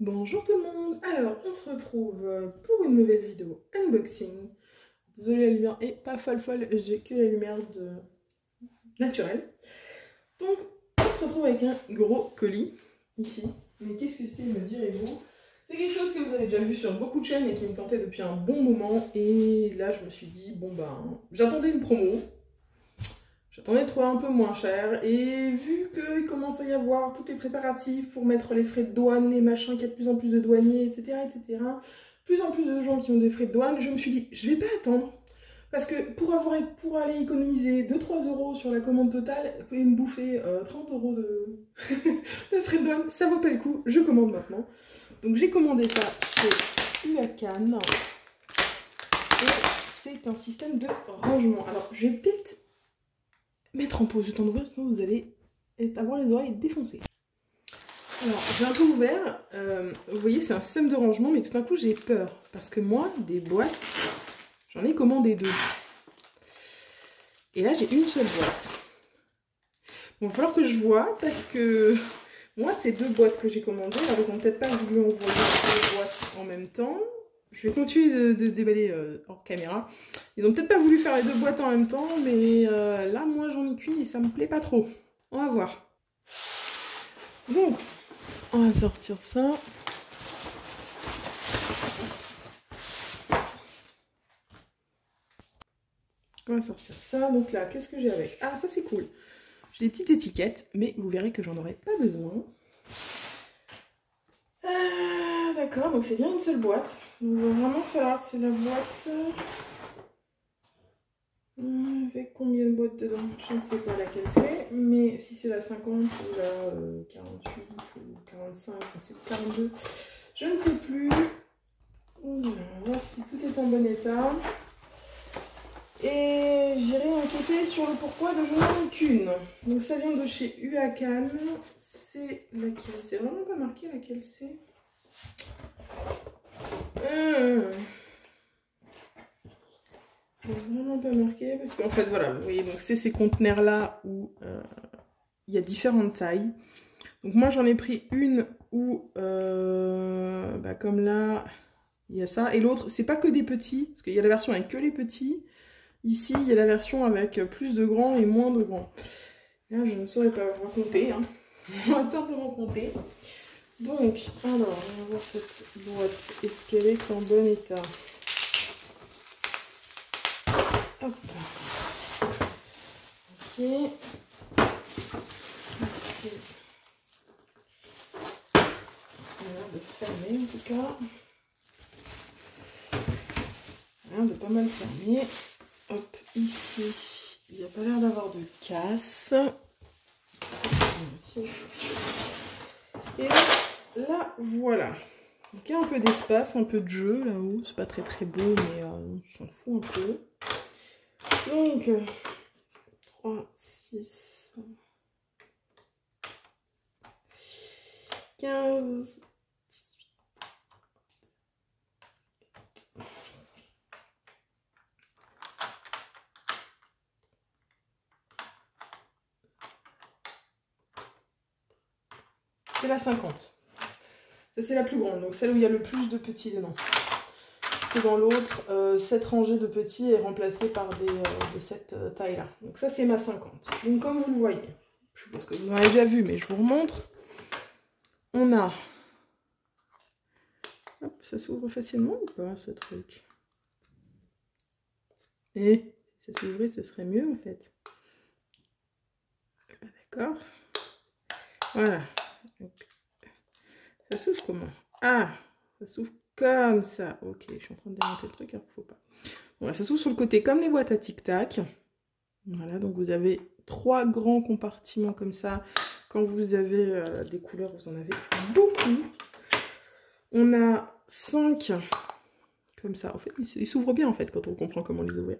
Bonjour tout le monde. Alors on se retrouve pour une nouvelle vidéo unboxing. Désolée, la lumière est pas folle, j'ai que la lumière naturelle. Donc on se retrouve avec un gros colis ici. Mais qu'est-ce que c'est, me direz-vous? C'est quelque chose que vous avez déjà vu sur beaucoup de chaînes et qui me tentait depuis un bon moment. Et là je me suis dit, bon ben, j'attendais une promo. J'attendais de trouver un peu moins cher, et vu qu'il commence à y avoir tous les préparatifs pour mettre les frais de douane, les machins, qu'il y a de plus en plus de douaniers, etc., plus en plus de gens qui ont des frais de douane, je me suis dit, je vais pas attendre. Parce que pour aller économiser 2-3 euros sur la commande totale, vous pouvez me bouffer 30 euros de frais de douane, ça vaut pas le coup, je commande maintenant. Donc j'ai commandé ça chez UACAN, et c'est un système de rangement. Alors je vais peut-être mettre en pause le temps d'ouvrir, sinon vous allez avoir les oreilles défoncées. Alors, j'ai un peu ouvert, vous voyez, c'est un système de rangement, mais tout d'un coup j'ai peur, parce que moi, des boîtes, j'en ai commandé 2. Et là, j'ai une seule boîte. Bon, il va falloir que je vois, parce que moi, c'est 2 boîtes que j'ai commandées, alors ils n'ont peut-être pas voulu envoyer 2 boîtes en même temps. Je vais continuer de déballer hors caméra. Ils n'ont peut-être pas voulu faire les 2 boîtes en même temps, mais là, moi, j'en ai qu'une et ça me plaît pas trop. On va voir. Donc, on va sortir ça. On va sortir ça. Donc là, qu'est-ce que j'ai avec? Ah, ça, c'est cool. J'ai des petites étiquettes, mais vous verrez que j'en aurai pas besoin. D'accord, donc c'est bien une seule boîte. Il va vraiment falloir, c'est la boîte... avec combien de boîtes dedans? Je ne sais pas laquelle c'est, mais si c'est la 50 ou la 48 ou 45, enfin c'est 42, je ne sais plus. On va voir si tout est en bon état. Et j'irai enquêter sur le pourquoi de je n'en ai qu'une. Donc ça vient de chez UACAN. C'est laquelle? C'est vraiment pas marqué laquelle c'est. Vraiment pas marqué parce qu'en fait voilà, vous voyez, donc c'est ces conteneurs là où il y a différentes tailles. Donc moi j'en ai pris une où comme là il y a ça, et l'autre c'est pas que des petits, parce qu'il y a la version avec que les petits. Ici il y a la version avec plus de grands et moins de grands. Là je ne saurais pas raconter, hein. On va simplement compter. Donc alors on va voir cette boîte, est-ce qu'elle est en bon état? Hop. Ok. De fermer en tout cas. De pas mal fermer. Hop, ici, il n'y a pas l'air d'avoir de casse. Et là, voilà. Donc il y a un peu d'espace, un peu de jeu là-haut. C'est pas très beau, mais on s'en fout un peu. Donc, 3, 6, 15... C'est la 50. Ça, c'est la plus grande, donc celle où il y a le plus de petits dedans. Parce que dans l'autre, cette rangée de petits est remplacée par des de cette taille-là. Donc ça, c'est ma 50. Donc comme vous le voyez, je suppose que vous en avez déjà vu, mais je vous remontre. On a... Hop, ça s'ouvre facilement ou pas, ce truc? Et si ça s'ouvrait, ce serait mieux, en fait. D'accord. Voilà. Donc, ça s'ouvre comment? Ah, ça s'ouvre comme ça. Ok, je suis en train de démonter le truc, alors qu'il ne faut pas. Voilà, ça s'ouvre sur le côté comme les boîtes à tic-tac. Voilà, donc vous avez 3 grands compartiments comme ça. Quand vous avez des couleurs, vous en avez beaucoup. On a 5 comme ça. En fait, ils s'ouvrent bien en fait quand on comprend comment les ouvrir.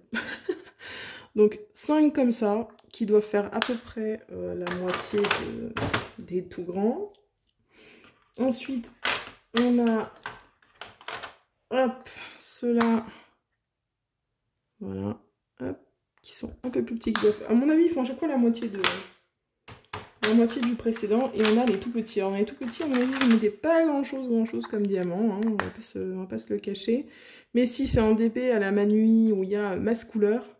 Donc 5 comme ça, qui doivent faire à peu près la moitié des tout grands. Ensuite, on a, hop, ceux-là, voilà, hop, qui sont un peu plus petits, qui doivent, à mon avis, ils font à chaque fois la moitié la moitié du précédent et on a les tout petits. Alors les tout petits, à mon avis, je ne mettais pas grand chose comme diamant, hein, on va pas se le cacher. Mais si c'est un DP à la Manui où il y a masse couleur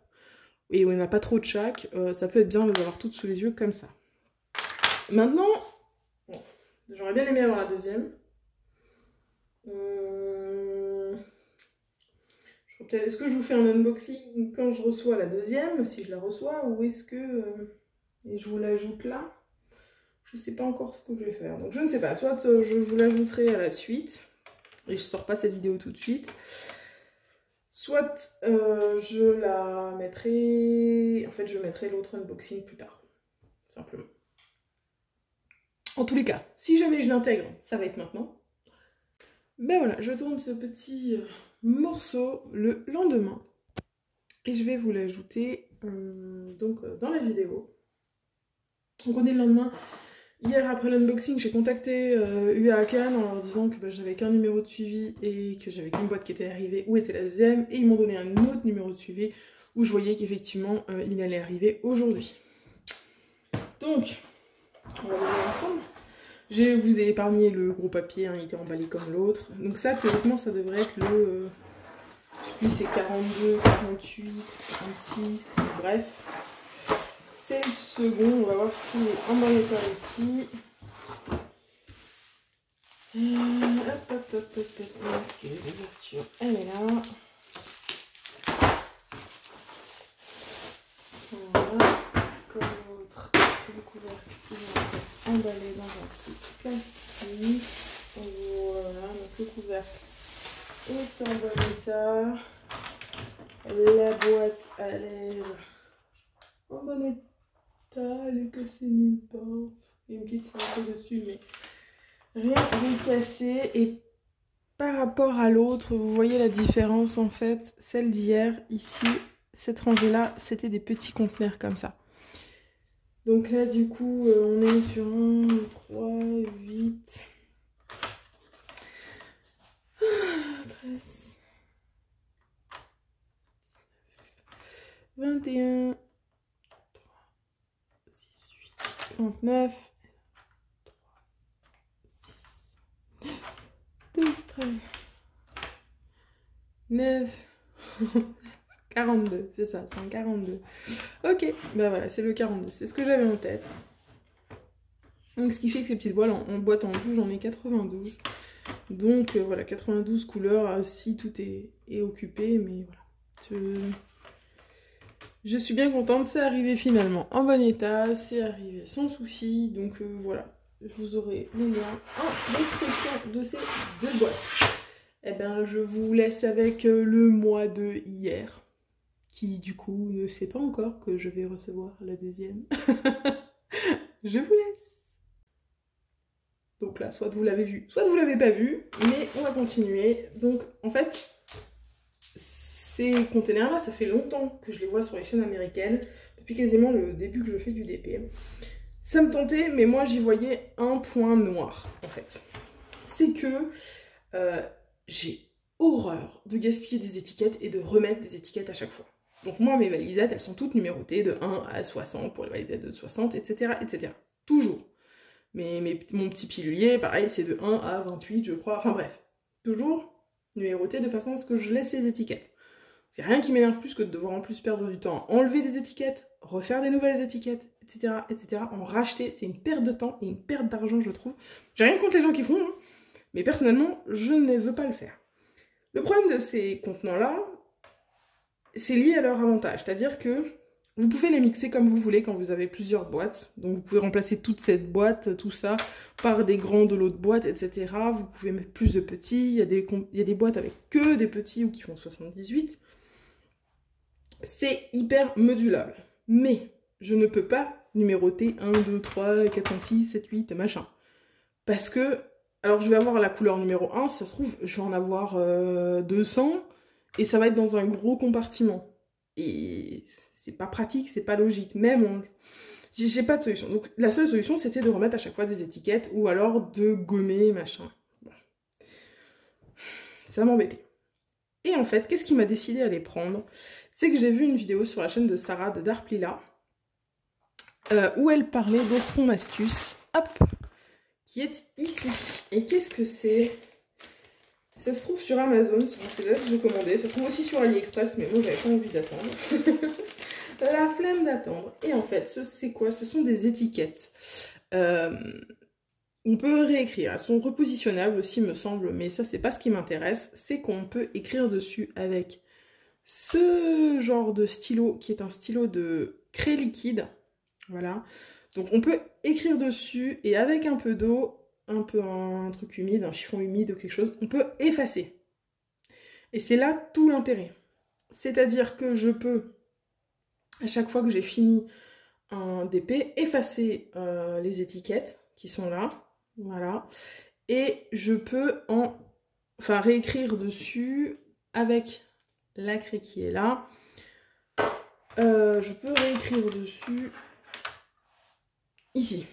et où il n'y en a pas trop de chaque, ça peut être bien de les avoir toutes sous les yeux comme ça. Maintenant, bon, j'aurais bien aimé avoir la deuxième. Est-ce que je vous fais un unboxing quand je reçois la deuxième, si je la reçois, ou est-ce que et je vous l'ajoute là? Je ne sais pas encore ce que je vais faire. Donc je ne sais pas, soit je vous l'ajouterai à la suite, et je ne sors pas cette vidéo tout de suite, soit je la mettrai... En fait, je mettrai l'autre unboxing plus tard, simplement. En tous les cas, si jamais je l'intègre, ça va être maintenant. Ben voilà, je tourne ce petit morceau le lendemain. Et je vais vous l'ajouter dans la vidéo. Donc on est le lendemain. Hier après l'unboxing, j'ai contacté UA Akan en leur disant que j'avais qu'un numéro de suivi et que j'avais qu'une boîte qui était arrivée où était la deuxième. Et ils m'ont donné un autre numéro de suivi où je voyais qu'effectivement il allait arriver aujourd'hui. Donc, on va le voir ensemble. Je vous ai épargné le gros papier, hein, il était emballé comme l'autre. Donc ça, théoriquement, ça devrait être le... je sais plus, c'est 42, 48, 46, bref. C'est le second, on va voir s'il est emballé par ici. Hop. Est-ce que l'ouverture, elle est là. Voilà, comme l'autre, le couvercle emballé dans un petit plastique. Voilà, donc le couvercle est en bon état. La boîte a l'air en bon état, elle est cassée nulle part. Il y a une petite saleté dessus, mais rien n'est cassé. Et par rapport à l'autre, vous voyez la différence en fait. Celle d'hier, ici, cette rangée-là, c'était des petits conteneurs comme ça. Donc là, du coup, on est sur 1, 3, 8, 13, 21, 3, 6, 8, 29, 3, 6, 12, 13, 9, 42, c'est ça, c'est un 42. Ok, bah voilà, c'est le 42, c'est ce que j'avais en tête. Donc ce qui fait que ces petites boîtes en boîte en 12, j'en ai 92. Donc voilà, 92 couleurs, si tout est occupé, mais voilà. Je suis bien contente, c'est arrivé finalement en bon état, c'est arrivé sans souci, donc voilà. Vous aurez les liens en description de ces deux boîtes. Eh bien, je vous laisse avec le mois de hier, qui du coup ne sait pas encore que je vais recevoir la deuxième. Je vous laisse. Donc là, soit vous l'avez vu, soit vous l'avez pas vu, mais on va continuer. Donc en fait, ces containers-là, ça fait longtemps que je les vois sur les chaînes américaines, depuis quasiment le début que je fais du DP. Ça me tentait, mais moi j'y voyais un point noir en fait. C'est que j'ai horreur de gaspiller des étiquettes et de remettre des étiquettes à chaque fois. Donc moi, mes valisettes, elles sont toutes numérotées de 1 à 60 pour les valisettes de 60, etc. etc. Toujours. Mais mon petit pilulier, pareil, c'est de 1 à 28, je crois. Enfin bref, toujours numéroté de façon à ce que je laisse les étiquettes. C'est rien qui m'énerve plus que de devoir en plus perdre du temps à enlever des étiquettes, refaire des nouvelles étiquettes, etc. etc. En racheter, c'est une perte de temps et une perte d'argent, je trouve. J'ai rien contre les gens qui font, hein, mais personnellement, je ne veux pas le faire. Le problème de ces contenants-là, c'est lié à leur avantage. C'est-à-dire que vous pouvez les mixer comme vous voulez quand vous avez plusieurs boîtes. Donc vous pouvez remplacer toute cette boîte, tout ça, par des grands de l'autre boîte, etc. Vous pouvez mettre plus de petits. Il y a des boîtes avec que des petits ou qui font 78. C'est hyper modulable. Mais je ne peux pas numéroter 1, 2, 3, 4, 5, 6, 7, 8, machin. Parce que, alors je vais avoir la couleur numéro 1, si ça se trouve, je vais en avoir 200, et ça va être dans un gros compartiment. Et c'est pas pratique, c'est pas logique. Même, j'ai pas de solution. Donc la seule solution, c'était de remettre à chaque fois des étiquettes, ou alors de gommer, machin. Bon. Ça m'embêtait. Et en fait, qu'est-ce qui m'a décidé à les prendre? C'est que j'ai vu une vidéo sur la chaîne de Sarah de Dark Lila, où elle parlait de son astuce, hop, qui est ici. Et qu'est-ce que c'est? Ça se trouve sur Amazon, c'est là que j'ai commandé. Ça se trouve aussi sur AliExpress, mais moi j'avais pas envie d'attendre. La flemme d'attendre. Et en fait, c'est quoi? Ce sont des étiquettes. On peut réécrire. Elles sont repositionnables aussi, me semble, mais ça, c'est pas ce qui m'intéresse. C'est qu'on peut écrire dessus avec ce genre de stylo, qui est un stylo de craie liquide. Voilà. Donc, on peut écrire dessus et avec un peu d'eau, un peu un truc humide, un chiffon humide ou quelque chose, on peut effacer. Et c'est là tout l'intérêt. C'est-à-dire que je peux, à chaque fois que j'ai fini un DP, effacer les étiquettes qui sont là. Voilà. Et je peux réécrire dessus avec la craie qui est là. Je peux réécrire dessus ici.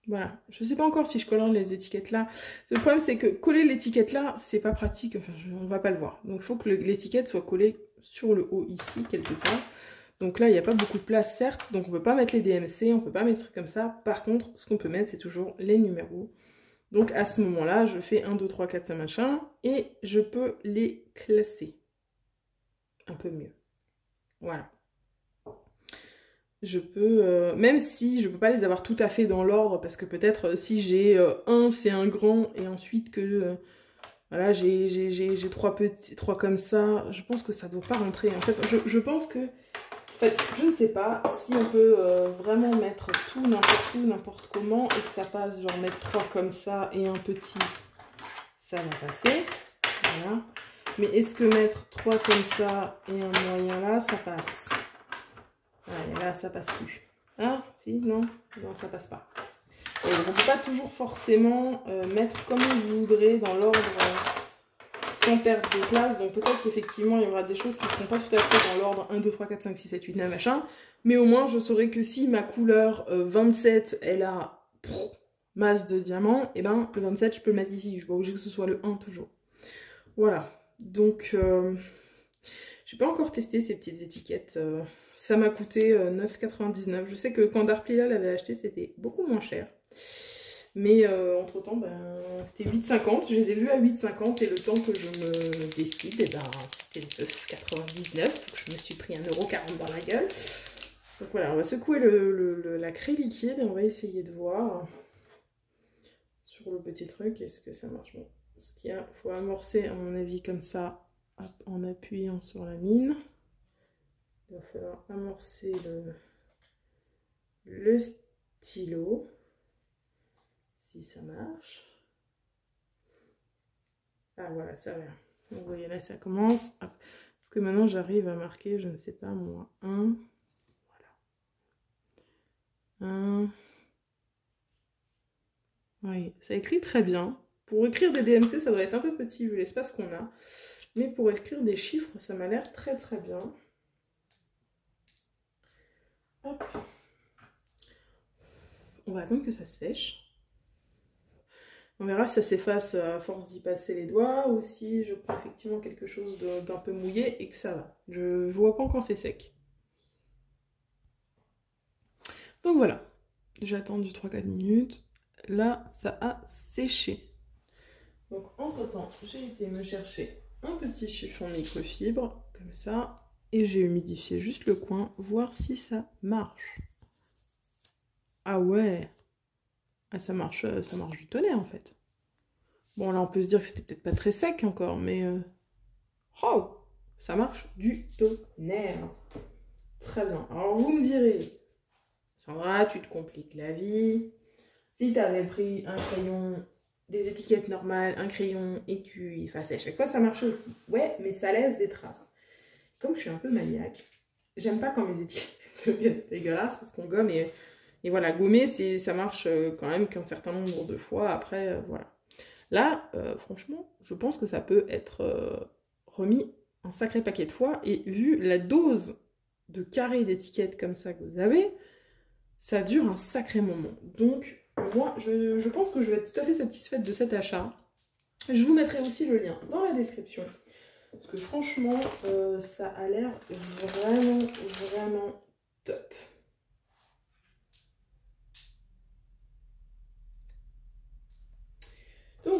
Voilà. Je ne sais pas encore si je colore les étiquettes là. Le problème, c'est que coller l'étiquette là, c'est pas pratique. Enfin, on va pas le voir. Donc, il faut que l'étiquette soit collée sur le haut ici, quelque part. Donc là, il n'y a pas beaucoup de place, certes. Donc, on ne peut pas mettre les DMC, on ne peut pas mettre des trucs comme ça. Par contre, ce qu'on peut mettre, c'est toujours les numéros. Donc, à ce moment-là, je fais 1, 2, 3, 4, 5, machin. Et je peux les classer. Un peu mieux. Voilà. Je peux, même si je ne peux pas les avoir tout à fait dans l'ordre, parce que peut-être si j'ai un, c'est un grand, et ensuite que voilà, j'ai trois petits, trois comme ça, je pense que ça ne doit pas rentrer. En fait, je pense que, en fait, je ne sais pas si on peut vraiment mettre tout, n'importe comment, et que ça passe, genre mettre 3 comme ça et un petit, ça va passer. Voilà. Mais est-ce que mettre 3 comme ça et un moyen là, ça passe? Ouais, là, ça passe plus. Ah, si, non, non, ça passe pas. Et on ne peut pas toujours forcément mettre comme je voudrais dans l'ordre sans perdre de place. Donc peut-être qu'effectivement, il y aura des choses qui ne seront pas tout à fait dans l'ordre 1, 2, 3, 4, 5, 6, 7, 8, 9, machin. Mais au moins, je saurai que si ma couleur 27, elle a masse de diamants, et ben le 27, je peux le mettre ici. Je ne suis pas obligée que ce soit le 1 toujours. Voilà. Donc, j'ai pas encore testé ces petites étiquettes. Ça m'a coûté 9,99 €. Je sais que quand Darplila l'avait acheté, c'était beaucoup moins cher. Mais entre temps, ben, c'était 8,50 €. Je les ai vus à 8,50 € et le temps que je me décide, et ben, c'était 9,99 €. Donc je me suis pris 1,40 € dans la gueule. Donc voilà, on va secouer la craie liquide et on va essayer de voir sur le petit truc, est-ce que ça marche. Bon, ce qu'il y a, il faut amorcer à mon avis comme ça, en appuyant sur la mine. Il va falloir amorcer le stylo, si ça marche. Ah voilà, ça va. Vous voyez là, ça commence. Parce que maintenant, j'arrive à marquer, je ne sais pas moi, 1. Voilà. 1. Oui, ça écrit très bien. Pour écrire des DMC, ça doit être un peu petit vu l'espace qu'on a. Mais pour écrire des chiffres, ça m'a l'air très très bien. Hop. On va attendre que ça sèche. On verra si ça s'efface à force d'y passer les doigts ou si je prends effectivement quelque chose d'un peu mouillé et que ça va. Je ne vois pas quand c'est sec. Donc voilà, j'ai attendu 3-4 minutes. Là, ça a séché. Donc entre-temps, j'ai été me chercher un petit chiffon microfibre, comme ça, et j'ai humidifié juste le coin, voir si ça marche. Ah ouais, ah, ça marche du tonnerre en fait. Bon là on peut se dire que c'était peut-être pas très sec encore, mais oh, ça marche du tonnerre. Très bien. Alors vous me direz, Sandra, tu te compliques la vie. Si tu avais pris un crayon, des étiquettes normales, un crayon et tu effaçais à chaque fois, ça marchait aussi. Ouais, mais ça laisse des traces. Comme je suis un peu maniaque, j'aime pas quand mes étiquettes deviennent dégueulasses parce qu'on gomme et voilà, gommer, ça marche quand même qu'un certain nombre de fois. Après, voilà. Là, franchement, je pense que ça peut être remis un sacré paquet de fois. Et vu la dose de carrés d'étiquettes comme ça que vous avez, ça dure un sacré moment. Donc, moi, je pense que je vais être tout à fait satisfaite de cet achat. Je vous mettrai aussi le lien dans la description. Parce que franchement, ça a l'air vraiment, vraiment top.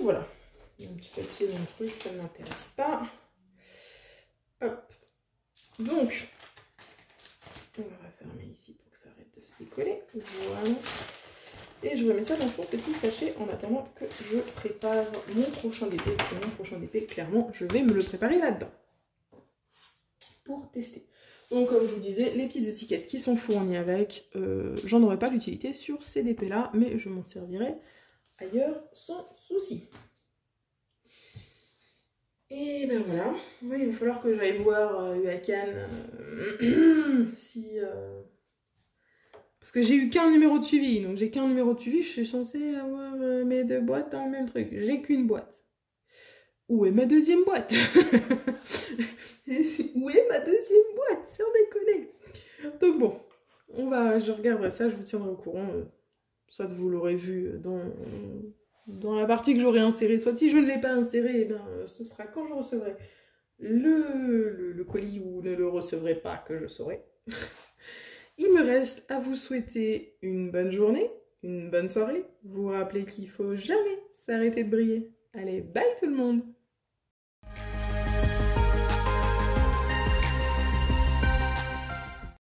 voilà. Un petit papier dans le truc, ça ne m'intéresse pas. Hop. Donc, on va refermer ici pour que ça arrête de se décoller. Voilà. Et je remets ça dans son petit sachet en attendant que je prépare mon prochain DP. Et mon prochain DP, clairement, je vais me le préparer là-dedans. Pour tester. Donc, comme je vous disais, les petites étiquettes qui sont fournies avec, j'en aurai pas d'utilité sur ces DP-là, mais je m'en servirai ailleurs sans souci. Et ben voilà, oui, il va falloir que j'aille voir UACAN si... Parce que j'ai eu qu'un numéro de suivi, donc j'ai qu'un numéro de suivi, je suis censée avoir mes 2 boîtes dans le même truc. J'ai qu'une boîte. Où est ma deuxième boîte? Où est ma deuxième boîte? Sans déconner. Donc bon, je regarderai ça, je vous tiendrai au courant. Soit vous l'aurez vu dans la partie que j'aurai insérée, soit si je ne l'ai pas insérée, eh bien, ce sera quand je recevrai le colis ou ne le recevrai pas que je saurai. Il me reste à vous souhaiter une bonne journée, une bonne soirée. Vous vous rappelez qu'il ne faut jamais s'arrêter de briller. Allez, bye tout le monde!